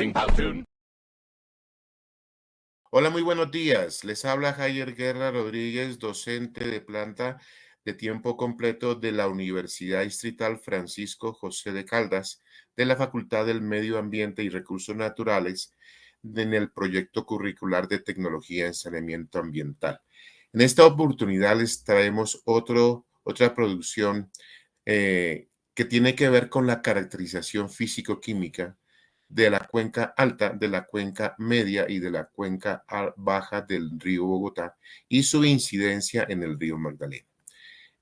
using Powtoon. Hola, muy buenos días. Les habla Javier Guerra Rodríguez, docente de planta de tiempo completo de la Universidad Distrital Francisco José de Caldas, de la Facultad del Medio Ambiente y Recursos Naturales, en el proyecto curricular de Tecnología en Saneamiento Ambiental. En esta oportunidad les traemos otra producción que tiene que ver con la caracterización físico-química de la cuenca alta, de la cuenca media y de la cuenca baja del río Bogotá y su incidencia en el río Magdalena.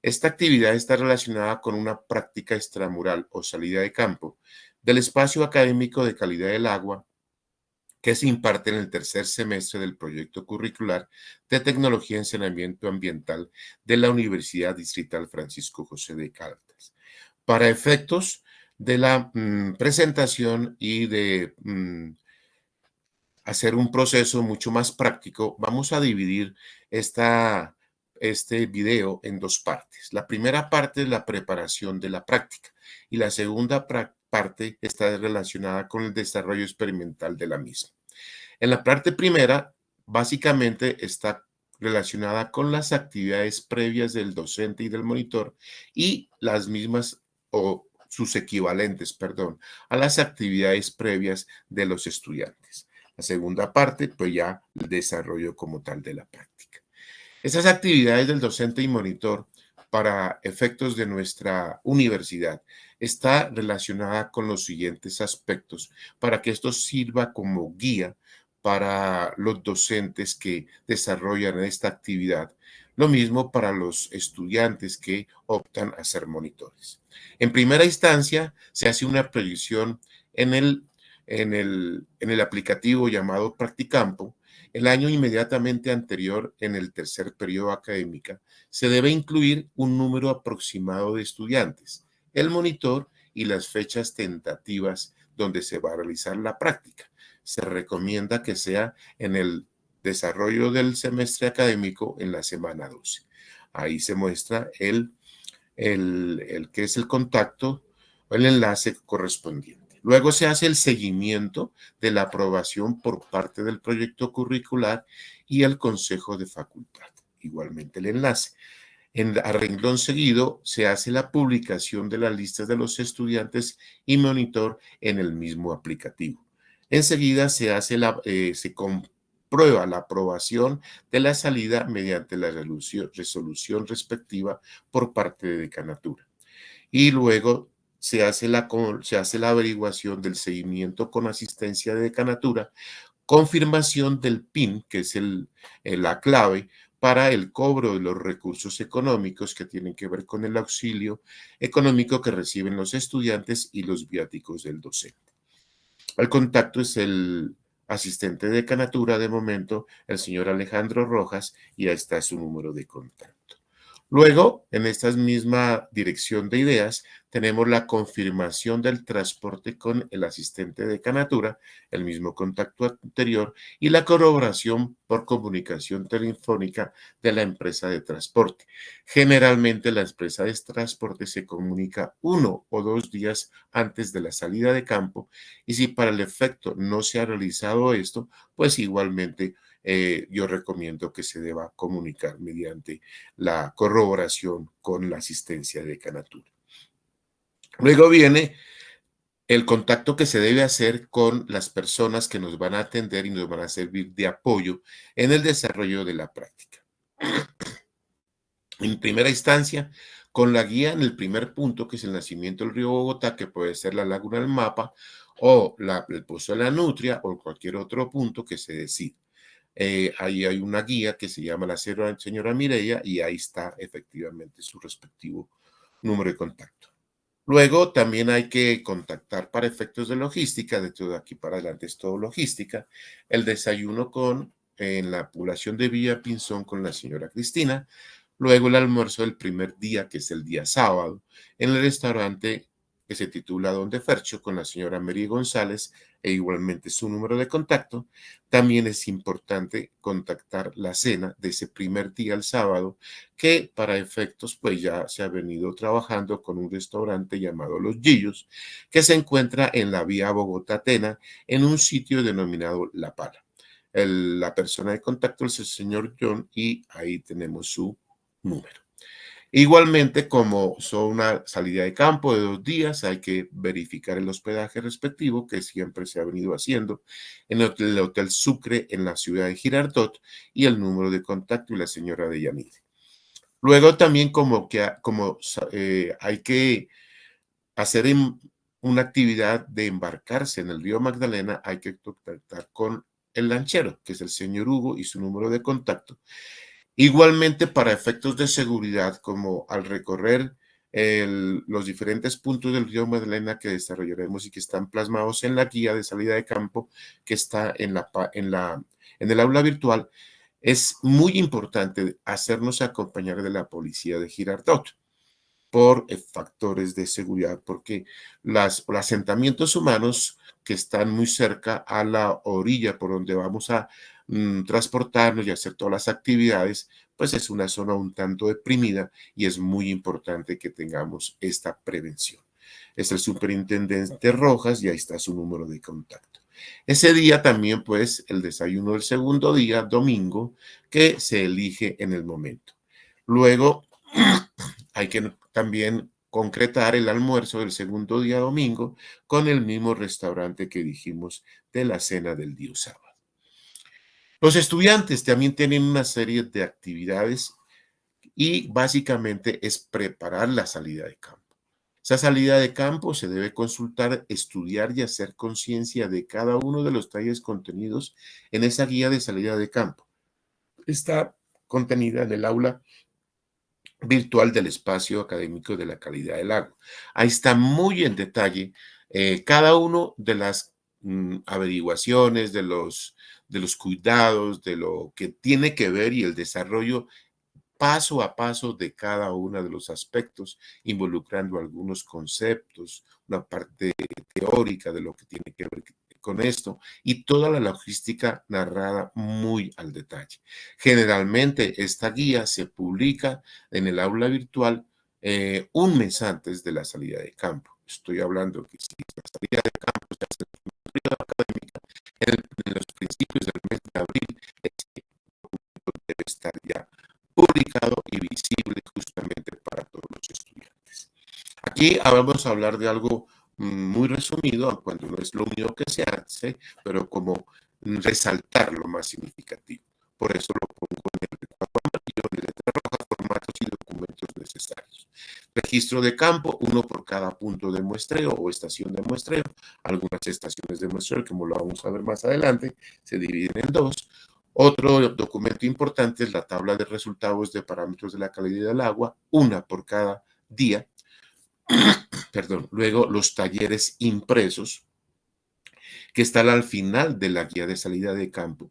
Esta actividad está relacionada con una práctica extramural o salida de campo del espacio académico de calidad del agua que se imparte en el tercer semestre del proyecto curricular de Tecnología en Saneamiento Ambiental de la Universidad Distrital Francisco José de Caldas. Para efectos de la presentación y de hacer un proceso mucho más práctico, vamos a dividir este video en dos partes. La primera parte es la preparación de la práctica y la segunda parte está relacionada con el desarrollo experimental de la misma. En la parte primera, básicamente está relacionada con las actividades previas del docente y del monitor y las mismas o sus equivalentes, perdón, a las actividades previas de los estudiantes. La segunda parte, pues ya el desarrollo como tal de la práctica. Estas actividades del docente y monitor para efectos de nuestra universidad está relacionada con los siguientes aspectos para que esto sirva como guía para los docentes que desarrollan esta actividad, lo mismo para los estudiantes que optan a ser monitores. En primera instancia, se hace una previsión en el aplicativo llamado Practicampo. El año inmediatamente anterior, en el tercer periodo académico, se debe incluir un número aproximado de estudiantes, el monitor y las fechas tentativas donde se va a realizar la práctica. Se recomienda que sea en el desarrollo del semestre académico en la semana 12. Ahí se muestra el que es el contacto o el enlace correspondiente. Luego se hace el seguimiento de la aprobación por parte del proyecto curricular y el consejo de facultad. Igualmente el enlace. A renglón seguido se hace la publicación de las listas de los estudiantes y monitor en el mismo aplicativo. Enseguida se comprueba la aprobación de la salida mediante la resolución respectiva por parte de decanatura. Y luego se hace la averiguación del seguimiento con asistencia de decanatura, confirmación del PIN, que es la clave para el cobro de los recursos económicos que tienen que ver con el auxilio económico que reciben los estudiantes y los viáticos del docente. El contacto es el asistente de decanatura de momento, el señor Alejandro Rojas, y ahí está su número de contacto. Luego, en esta misma dirección de ideas, tenemos la confirmación del transporte con el asistente de decanatura, el mismo contacto anterior, y la corroboración por comunicación telefónica de la empresa de transporte. Generalmente, la empresa de transporte se comunica 1 o 2 días antes de la salida de campo, y si para el efecto no se ha realizado esto, pues igualmente yo recomiendo que se deba comunicar mediante la corroboración con la asistencia de decanatura. Luego viene el contacto que se debe hacer con las personas que nos van a atender y nos van a servir de apoyo en el desarrollo de la práctica. En primera instancia, con la guía en el primer punto, que es el nacimiento del río Bogotá, que puede ser la laguna del Mapa o el Pozo de la Nutria o cualquier otro punto que se decida. Ahí hay una guía que se llama la señora Mireya y ahí está efectivamente su respectivo número de contacto. Luego también hay que contactar para efectos de logística, de todo aquí para adelante es todo logística, el desayuno en la población de Villa Pinzón con la señora Cristina, luego el almuerzo del primer día, que es el día sábado, en el restaurante que se titula Donde Fercho, con la señora Mary González, e igualmente su número de contacto. También es importante contactar la cena de ese primer día, el sábado, que para efectos pues ya se ha venido trabajando con un restaurante llamado Los Gillos, que se encuentra en la vía Bogotá-Tena, en un sitio denominado La Pala. La persona de contacto es el señor John y ahí tenemos su número. Igualmente, como son una salida de campo de 2 días, hay que verificar el hospedaje respectivo, que siempre se ha venido haciendo en el Hotel Sucre en la ciudad de Girardot, y el número de contacto y la señora de Yanide. Luego también hay que hacer una actividad de embarcarse en el río Magdalena, hay que contactar con el lanchero, que es el señor Hugo, y su número de contacto. Igualmente, para efectos de seguridad, como al recorrer los diferentes puntos del río Magdalena que desarrollaremos y que están plasmados en la guía de salida de campo que está en el aula virtual, es muy importante hacernos acompañar de la policía de Girardot por factores de seguridad, porque los asentamientos humanos que están muy cerca a la orilla por donde vamos a transportarnos y hacer todas las actividades, pues es una zona un tanto deprimida y es muy importante que tengamos esta prevención. Es el superintendente Rojas y ahí está su número de contacto. Ese día también, pues, el desayuno del segundo día, domingo, que se elige en el momento. Luego, hay que también concretar el almuerzo del segundo día domingo con el mismo restaurante que dijimos de la cena del día sábado. Los estudiantes también tienen una serie de actividades y básicamente es preparar la salida de campo. Esa salida de campo se debe consultar, estudiar y hacer conciencia de cada uno de los talleres contenidos en esa guía de salida de campo. Está contenida en el aula virtual del espacio académico de la calidad del agua. Ahí está muy en detalle cada uno de las averiguaciones, de los cuidados, de lo que tiene que ver y el desarrollo paso a paso de cada uno de los aspectos, involucrando algunos conceptos, una parte teórica de lo que tiene que ver con esto y toda la logística narrada muy al detalle. Generalmente esta guía se publica en el aula virtual un mes antes de la salida de campo. Estoy hablando que si la salida de campo se hace en el periodo académico, en los principios del mes de abril, este documento debe estar ya publicado y visible justamente para todos los estudiantes. Aquí vamos a hablar de algo muy resumido, cuando no es lo único que se hace, pero como resaltar lo más significativo. Por eso lo pongo en el recuadro amarillo, en letra roja, formatos y documentos necesarios. Registro de campo, uno por cada punto de muestreo o estación de muestreo. Algunas estaciones de muestreo, como lo vamos a ver más adelante, se dividen en dos. Otro documento importante es la tabla de resultados de parámetros de la calidad del agua, una por cada día. Perdón. Luego los talleres impresos, que están al final de la guía de salida de campo.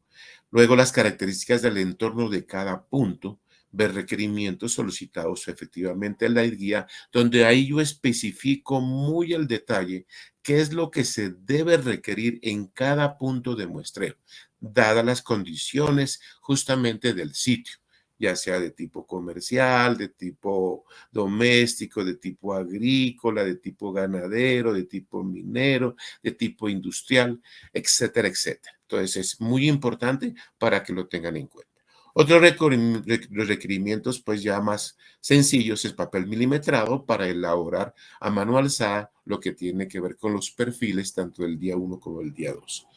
Luego las características del entorno de cada punto, ver requerimientos solicitados efectivamente en la guía, donde ahí yo especifico muy al detalle qué es lo que se debe requerir en cada punto de muestreo, dadas las condiciones justamente del sitio, ya sea de tipo comercial, de tipo doméstico, de tipo agrícola, de tipo ganadero, de tipo minero, de tipo industrial, etcétera, etcétera. Entonces es muy importante para que lo tengan en cuenta. Otros requerimientos, pues ya más sencillos, es papel milimetrado para elaborar a mano alzada lo que tiene que ver con los perfiles, tanto del día 1 como el día 2.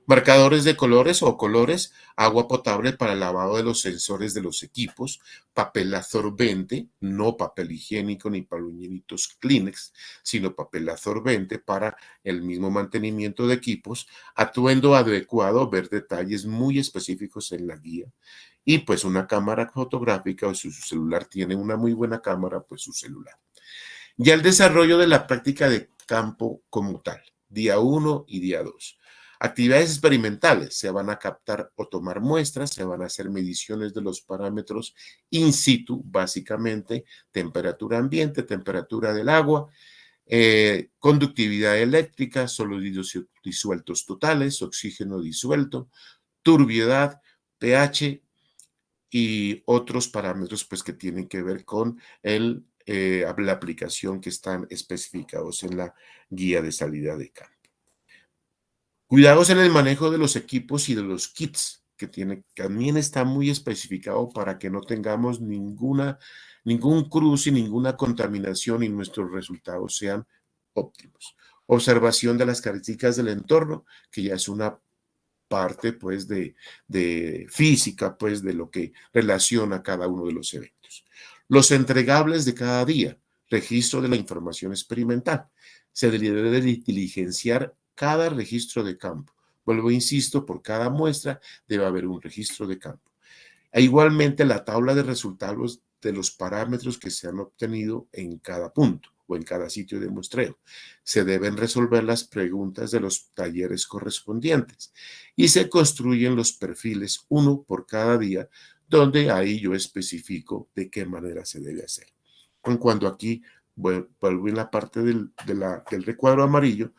Marcadores de colores o colores, agua potable para el lavado de los sensores de los equipos, papel absorbente, no papel higiénico ni pañuelitos Kleenex, sino papel absorbente para el mismo mantenimiento de equipos, atuendo adecuado, ver detalles muy específicos en la guía y pues una cámara fotográfica o si su celular tiene una muy buena cámara, pues su celular. Ya el desarrollo de la práctica de campo como tal, día 1 y día 2. Actividades experimentales, se van a captar o tomar muestras, se van a hacer mediciones de los parámetros in situ, básicamente temperatura ambiente, temperatura del agua, conductividad eléctrica, sólidos disueltos totales, oxígeno disuelto, turbiedad, pH y otros parámetros pues, que tienen que ver con la aplicación que están especificados en la guía de salida de campo. Cuidados en el manejo de los equipos y de los kits, que también está muy especificado para que no tengamos ningún cruce y ninguna contaminación y nuestros resultados sean óptimos. Observación de las características del entorno, que ya es una parte pues de física, pues de lo que relaciona cada uno de los eventos. Los entregables de cada día, registro de la información experimental. Se debe de diligenciar cada registro de campo. Vuelvo, insisto, por cada muestra debe haber un registro de campo. E igualmente la tabla de resultados de los parámetros que se han obtenido en cada punto o en cada sitio de muestreo. Se deben resolver las preguntas de los talleres correspondientes y se construyen los perfiles uno por cada día, donde ahí yo especifico de qué manera se debe hacer. En cuanto aquí, vuelvo en la parte del recuadro amarillo,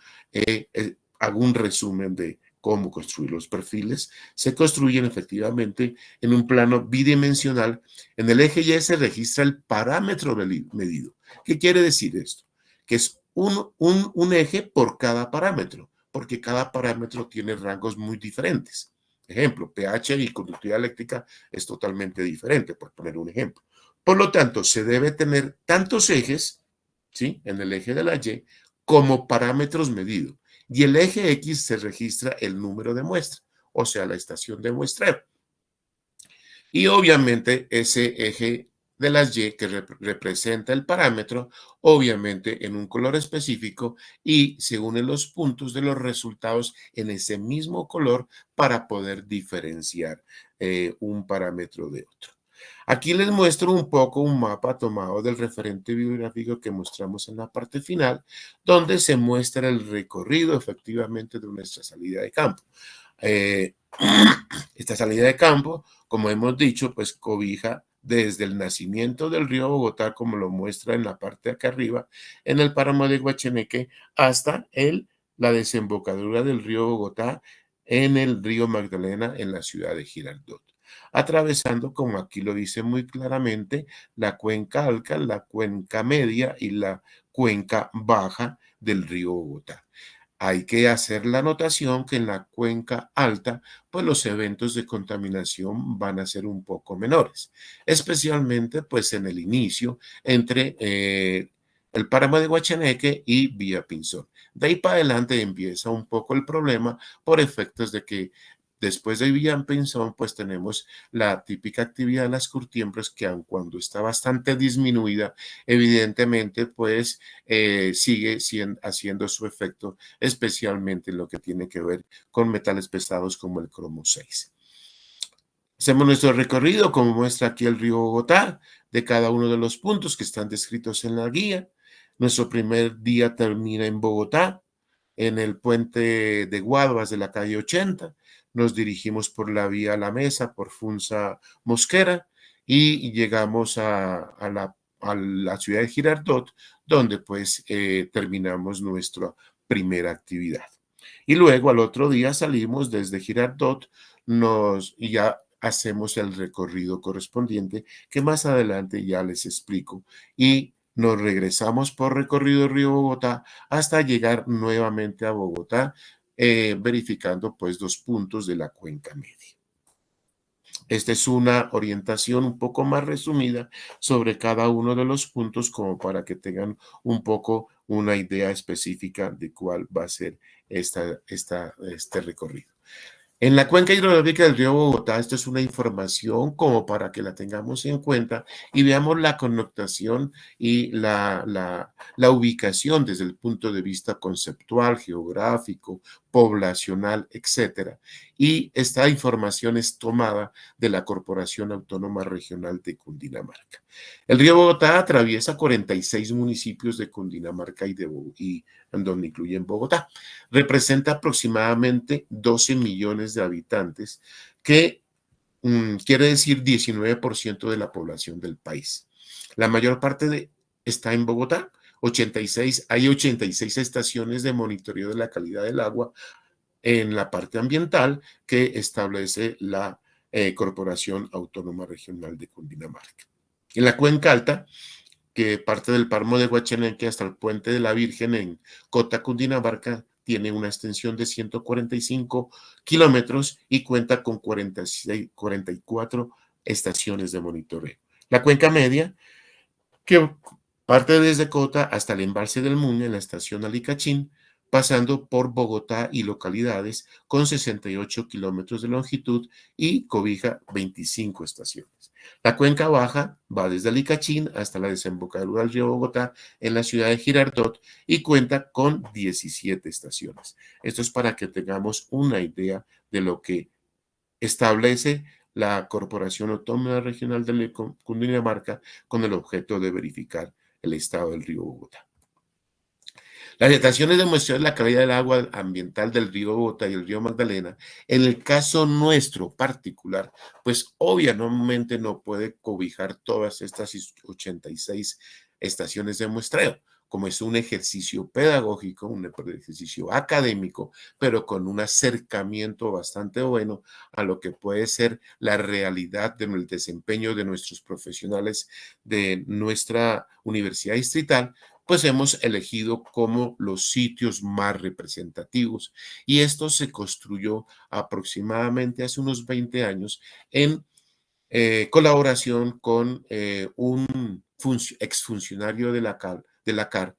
hago un resumen de cómo construir los perfiles. Se construyen efectivamente en un plano bidimensional. En el eje Y se registra el parámetro medido. ¿Qué quiere decir esto? Que es un eje por cada parámetro, porque cada parámetro tiene rangos muy diferentes. Ejemplo, pH y conductividad eléctrica es totalmente diferente, por poner un ejemplo. Por lo tanto, se debe tener tantos ejes, ¿sí?, en el eje de la Y como parámetros medidos. Y el eje X se registra el número de muestra, o sea, la estación de muestreo. Y obviamente ese eje de las Y que representa el parámetro, obviamente en un color específico, y se unen los puntos de los resultados en ese mismo color para poder diferenciar un parámetro de otro. Aquí les muestro un poco un mapa tomado del referente bibliográfico que mostramos en la parte final, donde se muestra el recorrido efectivamente de nuestra salida de campo. Esta salida de campo, como hemos dicho, pues cobija desde el nacimiento del río Bogotá, como lo muestra en la parte de acá arriba, en el páramo de Guacheneque, hasta la desembocadura del río Bogotá en el río Magdalena en la ciudad de Girardot, atravesando, como aquí lo dice muy claramente, la cuenca alta, la cuenca media y la cuenca baja del río Bogotá. Hay que hacer la anotación que en la cuenca alta, pues los eventos de contaminación van a ser un poco menores, especialmente pues en el inicio entre el páramo de Guachaneque y Villa Pinzón. De ahí para adelante empieza un poco el problema por efectos de que después de Villanpinzón, pues tenemos la típica actividad de las curtiembres que aun cuando está bastante disminuida, evidentemente pues sigue haciendo su efecto, especialmente en lo que tiene que ver con metales pesados como el cromo 6. Hacemos nuestro recorrido, como muestra aquí el río Bogotá, de cada uno de los puntos que están descritos en la guía. Nuestro primer día termina en Bogotá, en el puente de Guaduas de la calle 80. Nos dirigimos por la vía La Mesa, por Funza Mosquera, y llegamos a la ciudad de Girardot, donde pues terminamos nuestra primera actividad. Y luego al otro día salimos desde Girardot y ya hacemos el recorrido correspondiente que más adelante ya les explico, y nos regresamos por recorrido Río Bogotá hasta llegar nuevamente a Bogotá, verificando pues 2 puntos de la cuenca media. Esta es una orientación un poco más resumida sobre cada uno de los puntos, como para que tengan un poco una idea específica de cuál va a ser este recorrido. En la cuenca hidrográfica del río Bogotá, esto es una información como para que la tengamos en cuenta y veamos la connotación y la ubicación desde el punto de vista conceptual, geográfico, poblacional, etcétera. Y esta información es tomada de la Corporación Autónoma Regional de Cundinamarca. El río Bogotá atraviesa 46 municipios de Cundinamarca y en donde incluyen Bogotá. Representa aproximadamente 12 millones de habitantes, que quiere decir 19% de la población del país. La mayor parte está en Bogotá, hay 86 estaciones de monitoreo de la calidad del agua en la parte ambiental que establece la Corporación Autónoma Regional de Cundinamarca. En la Cuenca Alta, que parte del páramo de Guachaneque hasta el Puente de la Virgen en Cota, Cundinamarca, tiene una extensión de 145 kilómetros y cuenta con 44 estaciones de monitoreo. La Cuenca Media, que parte desde Cota hasta el embalse del Muñe en la estación Alicachín, pasando por Bogotá y localidades con 68 kilómetros de longitud y cobija 25 estaciones. La cuenca baja va desde Alicachín hasta la desembocadura del río Bogotá en la ciudad de Girardot y cuenta con 17 estaciones. Esto es para que tengamos una idea de lo que establece la Corporación Autónoma Regional de Cundinamarca con el objeto de verificar el estado del río Bogotá. Las estaciones de muestreo de la calidad del agua ambiental del río Bogotá y el río Magdalena, en el caso nuestro particular, pues obviamente no puede cobijar todas estas 86 estaciones de muestreo, como es un ejercicio pedagógico, un ejercicio académico, pero con un acercamiento bastante bueno a lo que puede ser la realidad del desempeño de nuestros profesionales de nuestra universidad distrital, pues hemos elegido como los sitios más representativos. Y esto se construyó aproximadamente hace unos 20 años en colaboración con un exfuncionario de la CAR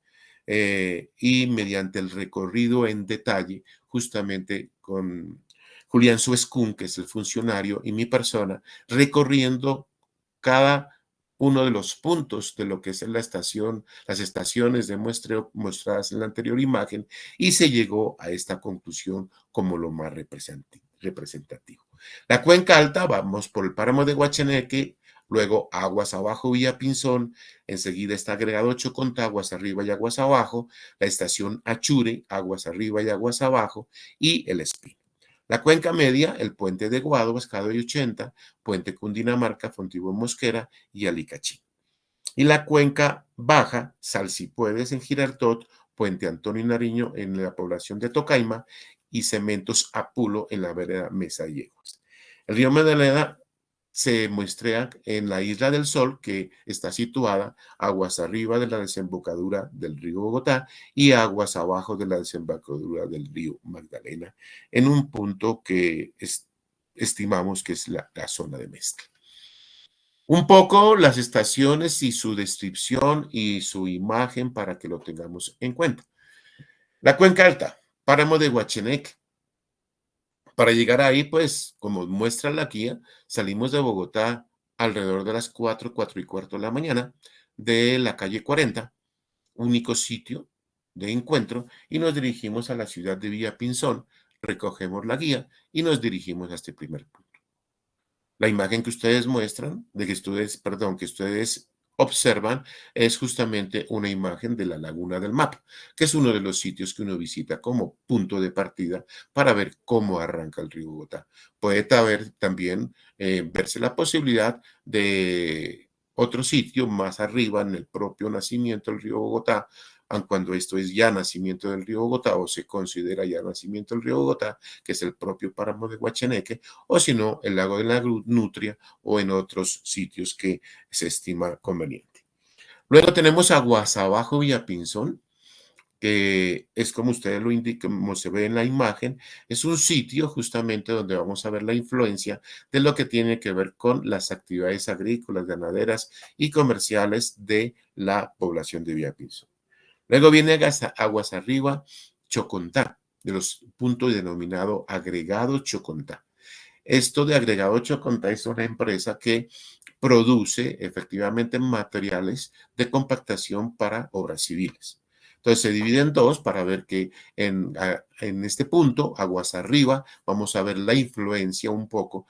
y mediante el recorrido en detalle, justamente con Julián Suescún, que es el funcionario, y mi persona, recorriendo cada uno de los puntos de lo que es la estación, las estaciones de muestreo mostradas en la anterior imagen, y se llegó a esta conclusión como lo más representativo. La cuenca alta, vamos por el páramo de Guachaneque, luego aguas abajo Villa Pinzón, enseguida está agregado Chocontá, aguas arriba y aguas abajo, la estación Achure, aguas arriba y aguas abajo, y el Espino. La cuenca media, el puente de Guado, Pescado y 80, puente Cundinamarca, Fontibón Mosquera y Alicachín. Y la cuenca baja, Salsipuedes en Girardot, puente Antonio Nariño en la población de Tocaima y Cementos Apulo en la vereda Mesa y Yeguas. El río Magdalena se muestra en la Isla del Sol, que está situada aguas arriba de la desembocadura del río Bogotá y aguas abajo de la desembocadura del río Magdalena, en un punto que estimamos que es la zona de mezcla. Un poco las estaciones y su descripción y su imagen para que lo tengamos en cuenta. La Cuenca Alta, páramo de Guachaneque. Para llegar ahí, pues, como muestra la guía, salimos de Bogotá alrededor de las 4:15 de la mañana, de la calle 40, único sitio de encuentro, y nos dirigimos a la ciudad de Villapinzón, recogemos la guía y nos dirigimos a este primer punto. La imagen que ustedes muestran, que ustedes observan, es justamente una imagen de la Laguna del Mapa, que es uno de los sitios que uno visita como punto de partida para ver cómo arranca el río Bogotá. Puede también verse la posibilidad de otro sitio más arriba en el propio nacimiento del río Bogotá, aun cuando esto es ya nacimiento del río Bogotá o se considera ya nacimiento del río Bogotá, que es el propio páramo de Guachaneque, o si no, el lago de la Nutria o en otros sitios que se estima conveniente. Luego tenemos aguas abajo Villapinzón, que es como ustedes lo indican, como se ve en la imagen, es un sitio justamente donde vamos a ver la influencia de lo que tiene que ver con las actividades agrícolas, ganaderas y comerciales de la población de Villapinzón. Luego viene aguas arriba, Chocontá, de los puntos denominado agregado Chocontá. Esto de agregado Chocontá es una empresa que produce efectivamente materiales de compactación para obras civiles. Entonces se divide en dos para ver que en este punto, aguas arriba, vamos a ver la influencia un poco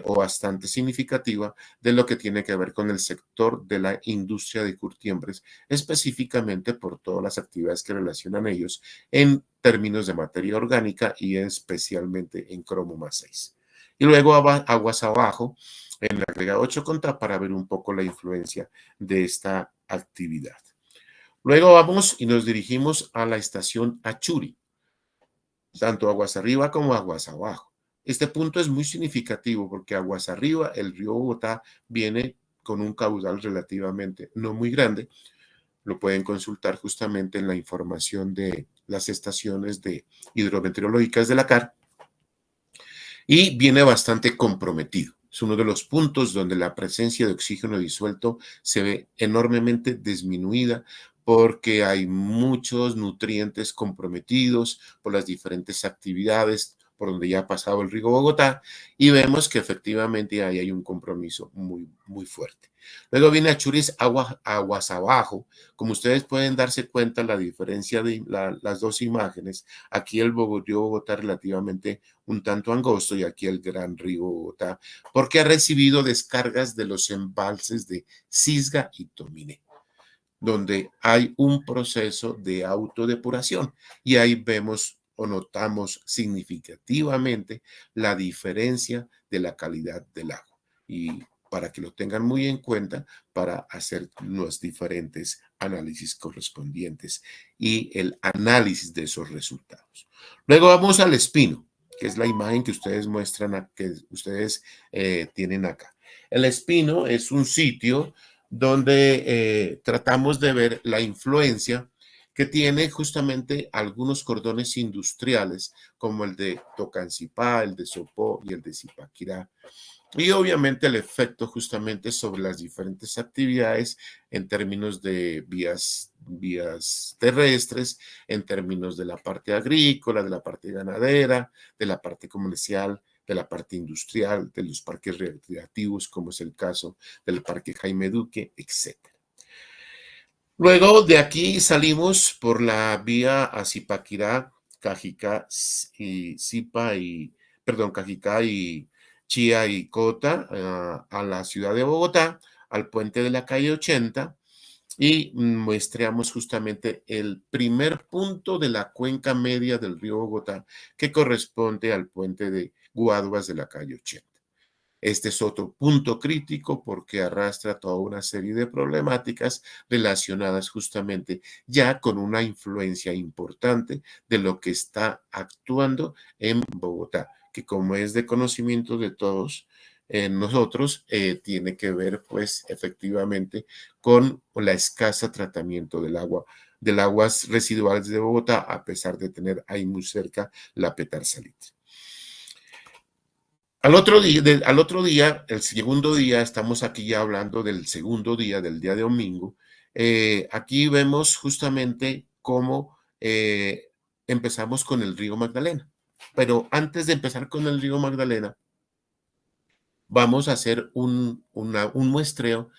o bastante significativa de lo que tiene que ver con el sector de la industria de curtiembres, específicamente por todas las actividades que relacionan ellos en términos de materia orgánica y especialmente en cromo más 6. Y luego aguas abajo, en el agregado 8 contra para ver un poco la influencia de esta actividad. Luego vamos y nos dirigimos a la estación Achuri, tanto aguas arriba como aguas abajo. Este punto es muy significativo porque aguas arriba, el río Bogotá viene con un caudal relativamente no muy grande. Lo pueden consultar justamente en la información de las estaciones de hidrometeorológicas de la CAR y viene bastante comprometido. Es uno de los puntos donde la presencia de oxígeno disuelto se ve enormemente disminuida porque hay muchos nutrientes comprometidos por las diferentes actividades por donde ya ha pasado el río Bogotá y vemos que efectivamente ahí hay un compromiso muy, muy fuerte. Luego viene Achuris aguas abajo. Como ustedes pueden darse cuenta, la diferencia de las dos imágenes, aquí el río Bogotá relativamente un tanto angosto y aquí el Gran Río Bogotá, porque ha recibido descargas de los embalses de Cisga y Tominé, donde hay un proceso de autodepuración y ahí vemos o notamos significativamente la diferencia de la calidad del agua. Y para que lo tengan muy en cuenta para hacer los diferentes análisis correspondientes y el análisis de esos resultados. Luego vamos al espino, que es la imagen que ustedes muestran, que ustedes tienen acá. El espino es un sitio donde tratamos de ver la influencia que tiene justamente algunos cordones industriales, como el de Tocancipá, el de Sopó y el de Zipaquirá, y obviamente el efecto justamente sobre las diferentes actividades en términos de vías terrestres, en términos de la parte agrícola, de la parte ganadera, de la parte comercial, de la parte industrial, de los parques recreativos, como es el caso del Parque Jaime Duque, etc. Luego de aquí salimos por la vía a Zipaquirá, Cajicá y Zipa y, perdón, Cajicá y Chía y Cota a la ciudad de Bogotá, al puente de la calle 80 y muestreamos justamente el primer punto de la cuenca media del río Bogotá que corresponde al puente de Guaduas de la calle 80. Este es otro punto crítico porque arrastra toda una serie de problemáticas relacionadas justamente ya con una influencia importante de lo que está actuando en Bogotá, que como es de conocimiento de todos nosotros, tiene que ver pues efectivamente con la escasa tratamiento del aguas residuales de Bogotá, a pesar de tener ahí muy cerca la Petar Salitre. Al otro día, el segundo día, estamos aquí ya hablando del segundo día, del día de domingo. Aquí vemos justamente cómo empezamos con el río Magdalena. Pero antes de empezar con el río Magdalena, vamos a hacer un muestreo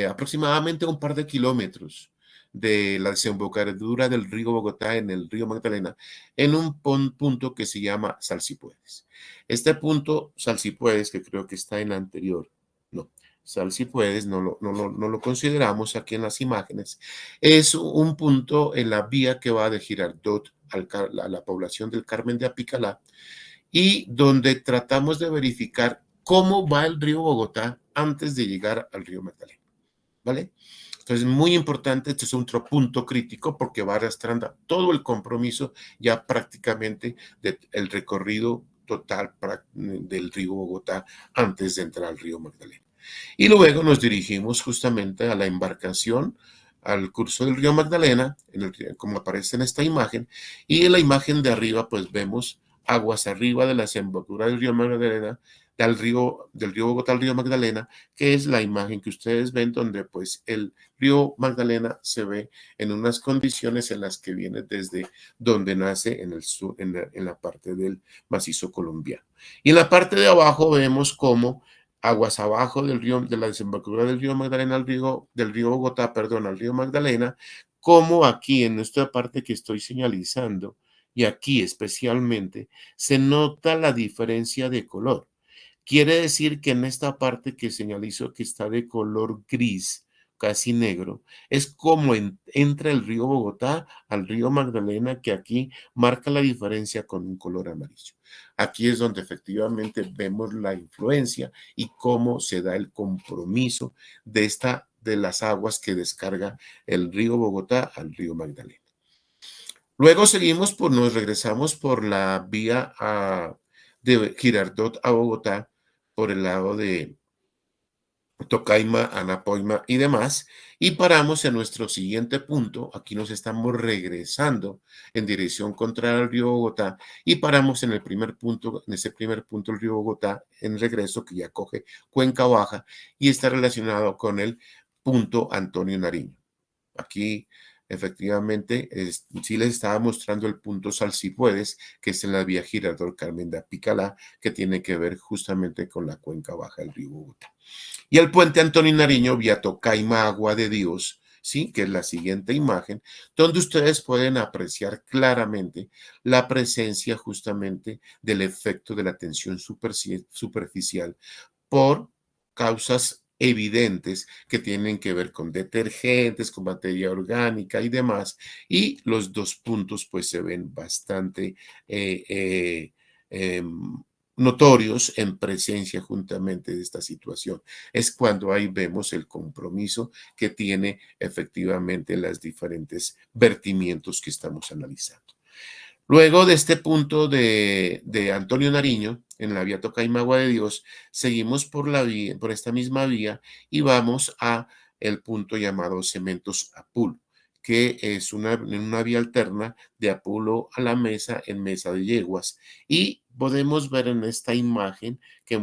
aproximadamente un par de kilómetros de la desembocadura del río Bogotá en el río Magdalena, en un punto que se llama Salsipuedes. Este punto, Salsipuedes, que creo que está en la anterior, no, Salsipuedes, no lo consideramos aquí en las imágenes, es un punto en la vía que va de Girardot a la población del Carmen de Apicalá, y donde tratamos de verificar cómo va el río Bogotá antes de llegar al río Magdalena, ¿vale? Entonces, muy importante, este es otro punto crítico porque va arrastrando todo el compromiso ya prácticamente del recorrido total del río Bogotá antes de entrar al río Magdalena. Y luego nos dirigimos justamente a la embarcación, al curso del río Magdalena, como aparece en esta imagen, y en la imagen de arriba pues vemos aguas arriba de la desembocadura del río Magdalena, del río Bogotá al río Magdalena, que es la imagen que ustedes ven donde pues el río Magdalena se ve en unas condiciones en las que viene desde donde nace en el sur, en la parte del macizo colombiano. Y en la parte de abajo vemos cómo aguas abajo del río, de la desembocadura del río Magdalena del río Bogotá, perdón, al río Magdalena, como aquí en esta parte que estoy señalizando, y aquí especialmente, se nota la diferencia de color. Quiere decir que en esta parte que señalizo que está de color gris, casi negro, es como entra el río Bogotá al río Magdalena, que aquí marca la diferencia con un color amarillo. Aquí es donde efectivamente vemos la influencia y cómo se da el compromiso de esta de las aguas que descarga el río Bogotá al río Magdalena. Luego nos regresamos por la vía de Girardot a Bogotá, por el lado de Tocaima, Anapoima y demás, y paramos en nuestro siguiente punto. Aquí nos estamos regresando en dirección contraria al río Bogotá y paramos en el primer punto, en ese primer punto el río Bogotá en regreso que ya coge Cuenca Baja y está relacionado con el punto Antonio Nariño. Aquí efectivamente sí les estaba mostrando el punto Salsipuedes, que es en la vía Girardot Carmen de Apicalá, que tiene que ver justamente con la cuenca baja del río Bogotá. Y el puente Antonio Nariño vía Tocaima Agua de Dios, ¿sí? Que es la siguiente imagen, donde ustedes pueden apreciar claramente la presencia justamente del efecto de la tensión superficial por causas evidentes que tienen que ver con detergentes, con materia orgánica y demás. Y los dos puntos pues se ven bastante eh, eh, eh, notorios en presencia juntamente de esta situación. Es cuando ahí vemos el compromiso que tiene efectivamente las diferentes vertimientos que estamos analizando. Luego de este punto de Antonio Nariño, en la vía Tocaima Agua de Dios, seguimos por la vía, por esta misma vía y vamos a el punto llamado Cementos Apulo, que es una vía alterna de Apulo a la Mesa en Mesa de Yeguas. Y podemos ver en esta imagen que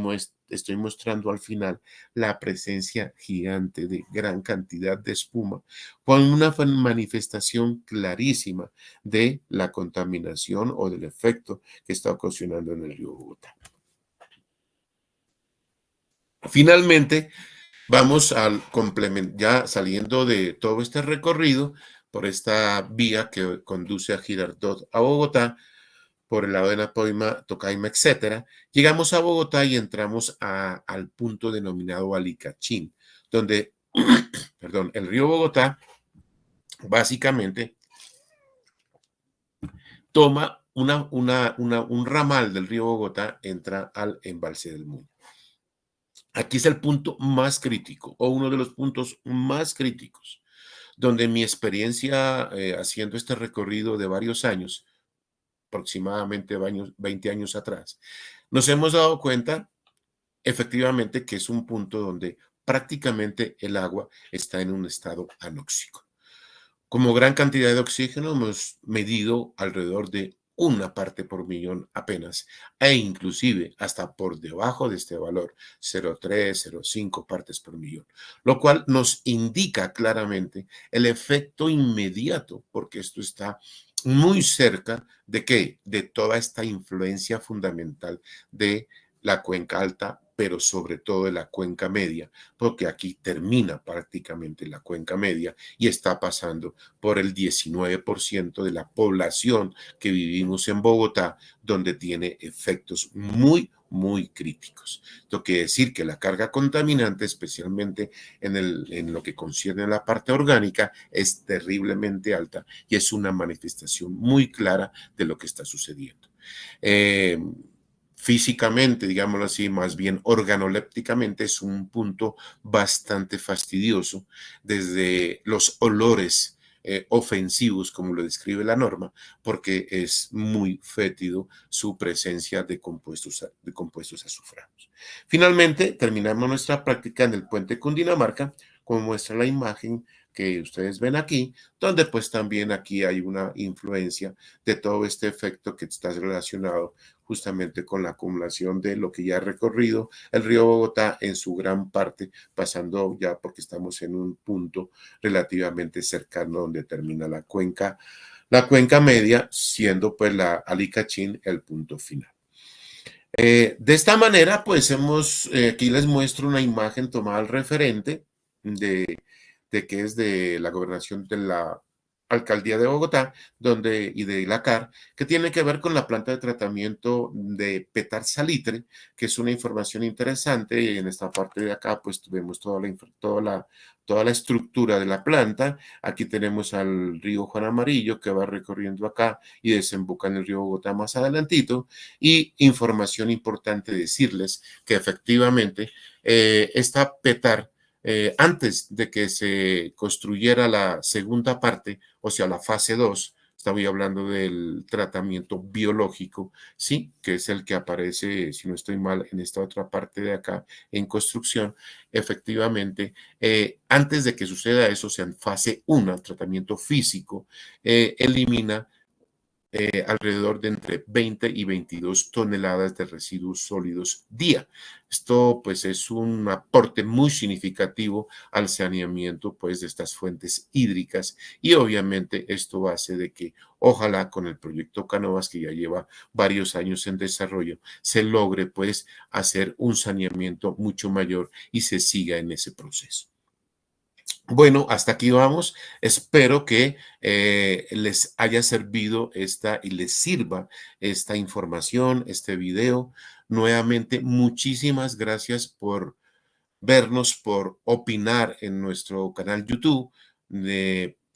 estoy mostrando al final la presencia gigante de gran cantidad de espuma con una manifestación clarísima de la contaminación o del efecto que está ocasionando en el río Bogotá. Finalmente, vamos al complemento, ya saliendo de todo este recorrido por esta vía que conduce a Girardot a Bogotá, por el lado de Napoima, Tocaima, etcétera, llegamos a Bogotá y entramos al punto denominado Alicachín, donde, perdón, el río Bogotá básicamente toma un ramal del río Bogotá, entra al embalse del Muño. Aquí es el punto más crítico o uno de los puntos más críticos, donde mi experiencia haciendo este recorrido de varios años, aproximadamente 20 años atrás, nos hemos dado cuenta efectivamente que es un punto donde prácticamente el agua está en un estado anóxico. Como gran cantidad de oxígeno hemos medido alrededor de una parte por millón apenas, e inclusive hasta por debajo de este valor, 0,3, 0,5 partes por millón, lo cual nos indica claramente el efecto inmediato, porque esto está muy cerca de qué, de toda esta influencia fundamental de la cuenca alta, pero sobre todo de la cuenca media, porque aquí termina prácticamente la cuenca media y está pasando por el 19% de la población que vivimos en Bogotá, donde tiene efectos muy críticos. Esto quiere decir que la carga contaminante, especialmente en lo que concierne a la parte orgánica, es terriblemente alta y es una manifestación muy clara de lo que está sucediendo. Físicamente, digámoslo así, más bien organolépticamente, es un punto bastante fastidioso, desde los olores ofensivos, como lo describe la norma, porque es muy fétido su presencia de compuestos azufrados. Finalmente, terminamos nuestra práctica en el puente Cundinamarca, como muestra la imagen que ustedes ven aquí, donde pues también aquí hay una influencia de todo este efecto que está relacionado justamente con la acumulación de lo que ya ha recorrido el río Bogotá en su gran parte, pasando ya porque estamos en un punto relativamente cercano donde termina la cuenca media, siendo pues la Alicachín el punto final. De esta manera, pues aquí les muestro una imagen tomada al referente de que es de la gobernación de la alcaldía de Bogotá y de la CAR, que tiene que ver con la planta de tratamiento de Petar Salitre, que es una información interesante. Y en esta parte de acá, pues vemos toda la estructura de la planta. Aquí tenemos al río Juan Amarillo que va recorriendo acá y desemboca en el río Bogotá más adelantito. Y información importante decirles que efectivamente esta Petar antes de que se construyera la segunda parte, o sea, la fase 2. Estaba hablando del tratamiento biológico, sí, que es el que aparece, si no estoy mal, en esta otra parte de acá, en construcción. Efectivamente, antes de que suceda eso, o sea, en fase 1, tratamiento físico, elimina alrededor de entre 20 y 22 toneladas de residuos sólidos día. Esto pues es un aporte muy significativo al saneamiento pues de estas fuentes hídricas, y obviamente esto hace de que ojalá con el proyecto Canovas, que ya lleva varios años en desarrollo, se logre pues hacer un saneamiento mucho mayor y se siga en ese proceso. Bueno, hasta aquí vamos. Espero que les haya servido esta y les sirva esta información, este video. Nuevamente, muchísimas gracias por vernos, por opinar en nuestro canal YouTube,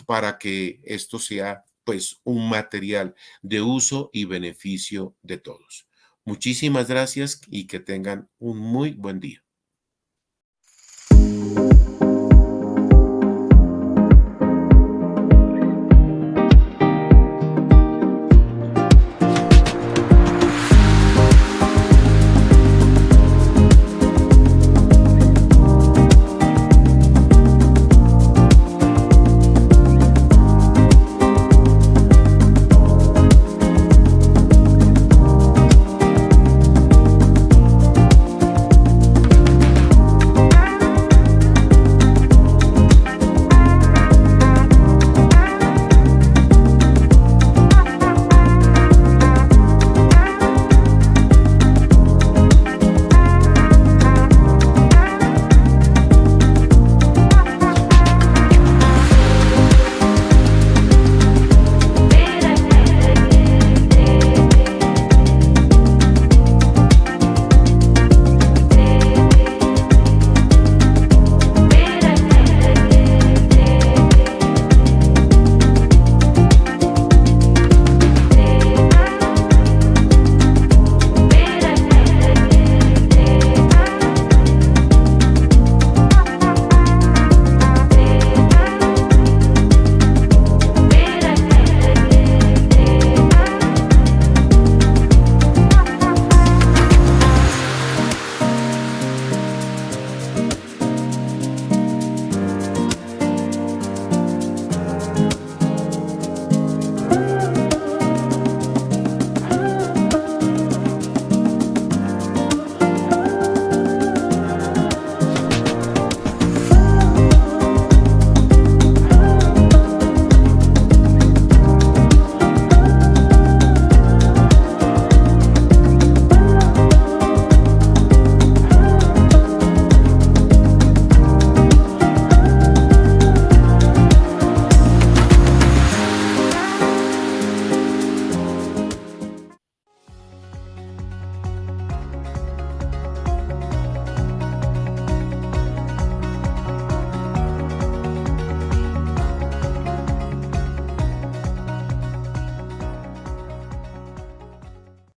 para que esto sea pues un material de uso y beneficio de todos. Muchísimas gracias y que tengan un muy buen día.